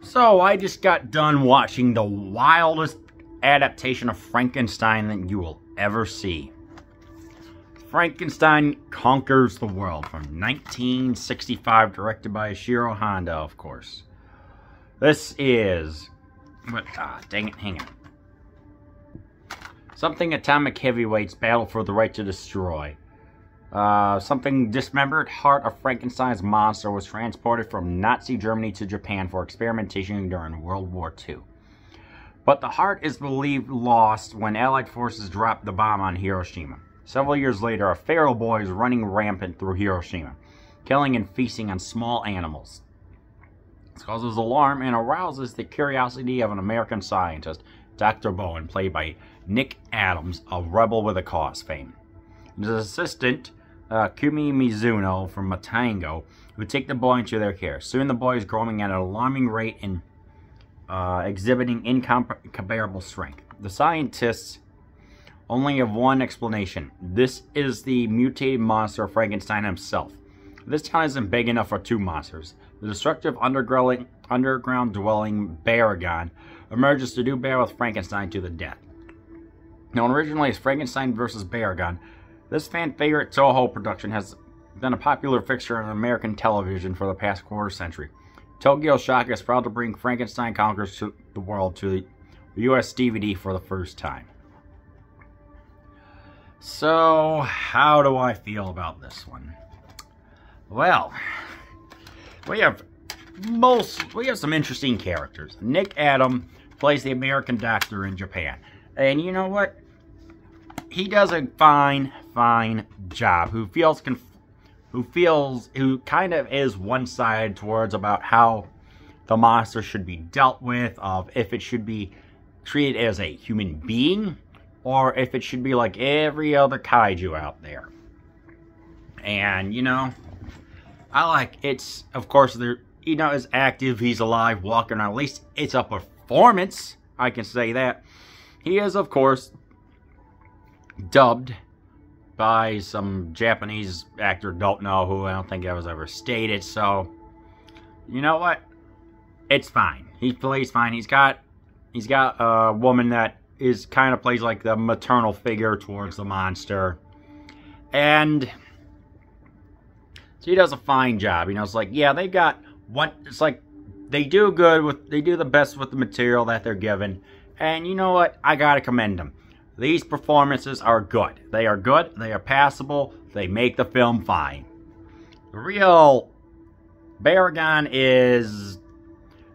So, I just got done watching the wildest adaptation of Frankenstein that you will ever see. Frankenstein Conquers the World from 1965, directed by Ishiro Honda, of course. This is... dang it, hang on. Something atomic heavyweights battle for the right to destroy. Something dismembered heart of Frankenstein's monster was transported from Nazi Germany to Japan for experimentation during World War II. But the heart is believed lost when Allied forces dropped the bomb on Hiroshima. Several years later, a feral boy is running rampant through Hiroshima, killing and feasting on small animals. This causes alarm and arouses the curiosity of an American scientist, Dr. Bowen, played by Nick Adams of Rebel with a Cause fame. His assistant, Kumi Mizuno from Matango, who take the boy into their care. Soon the boy is growing at an alarming rate and exhibiting incomparable strength. The scientists only have one explanation. This is the mutated monster of Frankenstein himself. This town isn't big enough for two monsters. The destructive underground dwelling Baragon emerges to do battle with Frankenstein to the death. Known originally as Frankenstein vs. Baragon, this fan-favorite Toho production has been a popular fixture on American television for the past quarter century. Tokyo Shock is proud to bring Frankenstein Conquers the World to the US DVD for the first time. So, how do I feel about this one? Well, we have some interesting characters. Nick Adams plays the American doctor in Japan. And you know what? He does a fine job. Who kind of is one-sided towards about how the monster should be dealt with, of if it should be treated as a human being, or if it should be like every other kaiju out there. And, you know, I like, it's, of course, you know, is active, he's alive, walking around. At least it's a performance, I can say that. He is, of course, dubbed by some Japanese actor, don't know who, I don't think that was ever stated, so, you know what? It's fine. He plays fine. He's got a woman that is kind of plays like the maternal figure towards the monster. And so he does a fine job. You know, it's like, yeah, they got one, it's like they do the best with the material that they're given. And you know what? I gotta commend them. These performances are good. They are good. They are passable. They make the film fine. The real Baragon is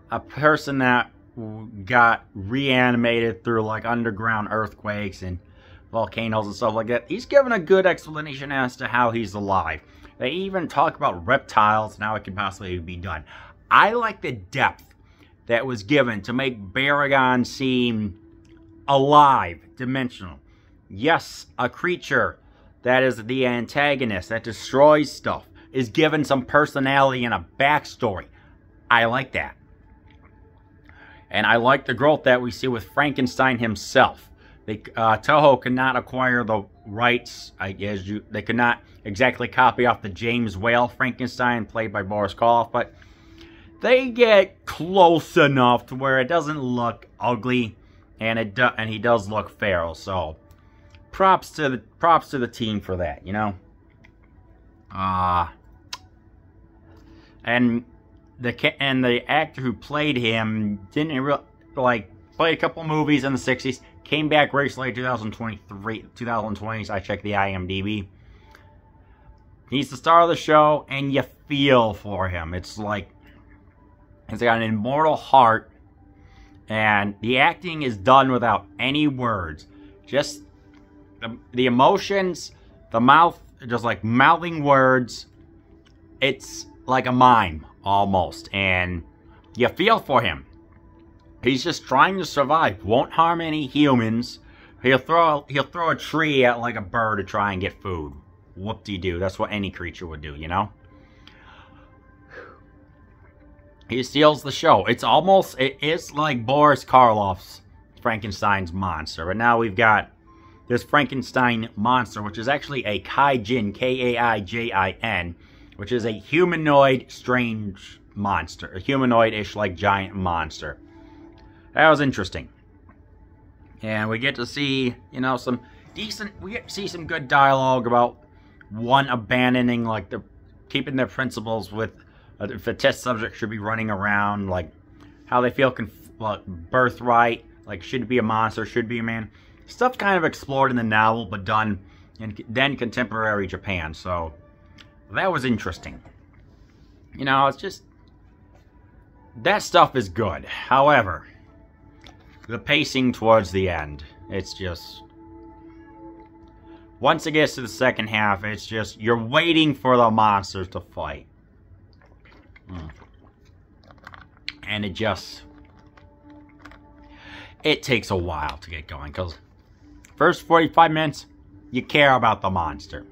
a person that got reanimated through like underground earthquakes and volcanoes and stuff like that. He's given a good explanation as to how he's alive. They even talk about reptiles and how it can possibly be done. I like the depth that was given to make Baragon seem alive, dimensional. Yes, a creature that is the antagonist, that destroys stuff, is given some personality and a backstory. I like that. And I like the growth that we see with Frankenstein himself. Toho could not acquire the rights, I guess they could not exactly copy off the James Whale Frankenstein played by Boris Karloff, but they get close enough to where it doesn't look ugly, and he does look feral. So props to the team for that, you know. And the actor who played him didn't played a couple movies in the 60s, came back recently in 2020s. I checked the IMDb. He's the star of the show, and you feel for him. It's like he's got an immortal heart, and the acting is done without any words. Just the emotions, the mouth, just like mouthing words. It's like a mime, almost, and you feel for him. He's just trying to survive. Won't harm any humans. He'll throw a tree at like a bird to try and get food. Whoop-de-doo. That's what any creature would do, you know? He steals the show. It's like Boris Karloff's Frankenstein's monster. But now we've got this Frankenstein monster, which is actually a Kaijin, K-A-I-J-I-N, which is a humanoid, strange monster. A humanoid-ish, like, giant monster. That was interesting. And we get to see, you know, some decent... We get to see some good dialogue about one abandoning, like, keeping their principles with... if the test subject should be running around, like, how they feel birthright, like, should it be a monster, should it be a man. Stuff kind of explored in the novel, but done in then contemporary Japan, so that was interesting. You know, it's just... that stuff is good. However, the pacing towards the end, it's just... once it gets to the second half, it's just... you're waiting for the monsters to fight. And it just... it takes a while to get going, because first 45 minutes, you care about the monster.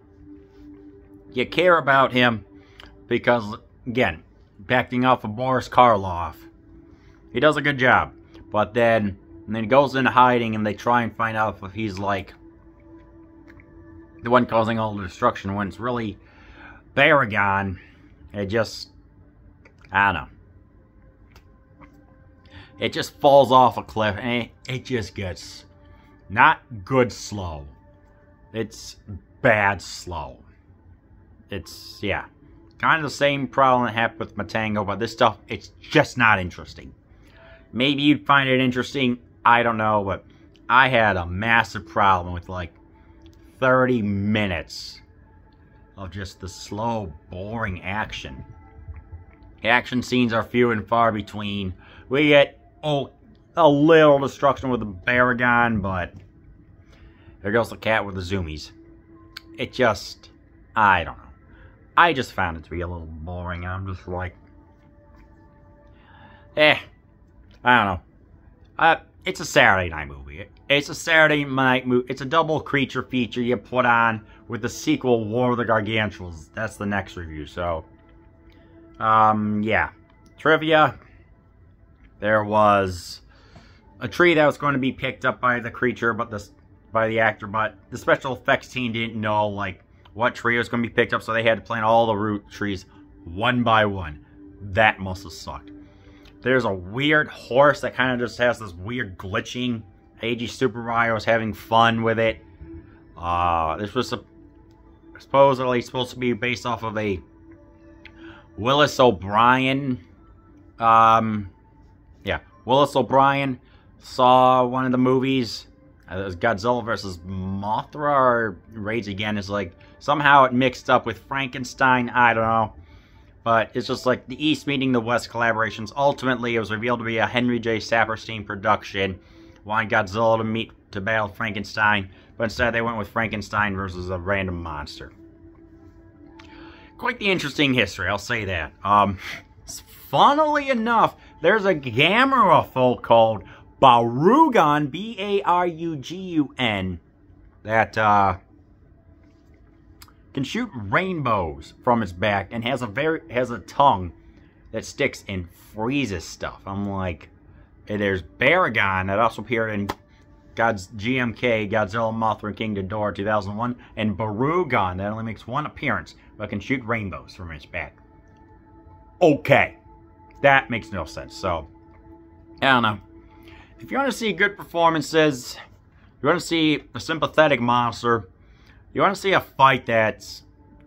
You care about him because, again, backing off of Boris Karloff, he does a good job. But then he goes into hiding and they try and find out if he's, like, the one causing all the destruction when it's really Baragon. It just... I don't know. It just falls off a cliff and it just gets not good slow. It's bad slow. It's, yeah, kind of the same problem that happened with Matango, but this stuff, it's just not interesting. Maybe you'd find it interesting, I don't know, but I had a massive problem with, like, 30 minutes of just the slow, boring action. The action scenes are few and far between. We get, a little destruction with the Baragon, but there goes the cat with the zoomies. It just, I don't know. I just found it to be a little boring. I'm just like, I don't know. It's a Saturday night movie. It's a Saturday night movie. It's a double creature feature you put on with the sequel, War of the Gargantuals. That's the next review, so... yeah. Trivia. There was a tree that was going to be picked up by the creature, by the actor, but the special effects team didn't know, like, what tree was going to be picked up, so they had to plant all the root trees one by one. That must have sucked. There's a weird horse that kind of just has this weird glitching. AG Super Mario was having fun with it. This was supposedly supposed to be based off of a Willis O Brien. Yeah, Willis O Brien saw one of the movies. It was Godzilla vs. Mothra or Rage Again. It's like, somehow it mixed up with Frankenstein. I don't know. But it's just like the East meeting the West collaborations. Ultimately, it was revealed to be a Henry J. Saperstein production. Wanted Godzilla to battle Frankenstein. But instead, they went with Frankenstein versus a random monster. Quite the interesting history, I'll say that. Funnily enough, there's a Gamera folk called Barugun, B-A-R-U-G-U-N, that can shoot rainbows from its back and has a tongue that sticks and freezes stuff. I'm like, there's Baragon that also appeared in GMK, Godzilla, Mothra, and King Ghidorah 2001, and Barugun that only makes one appearance but can shoot rainbows from its back. Okay, that makes no sense. So, I don't know. If you want to see good performances, you want to see a sympathetic monster, you want to see a fight that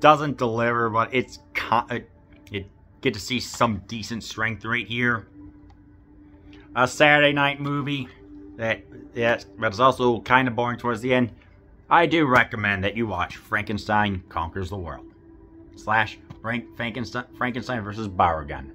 doesn't deliver, but you get to see some decent strength right here. A Saturday night movie that is also kind of boring towards the end. I do recommend that you watch Frankenstein Conquers the World / Frankenstein vs. Baragon.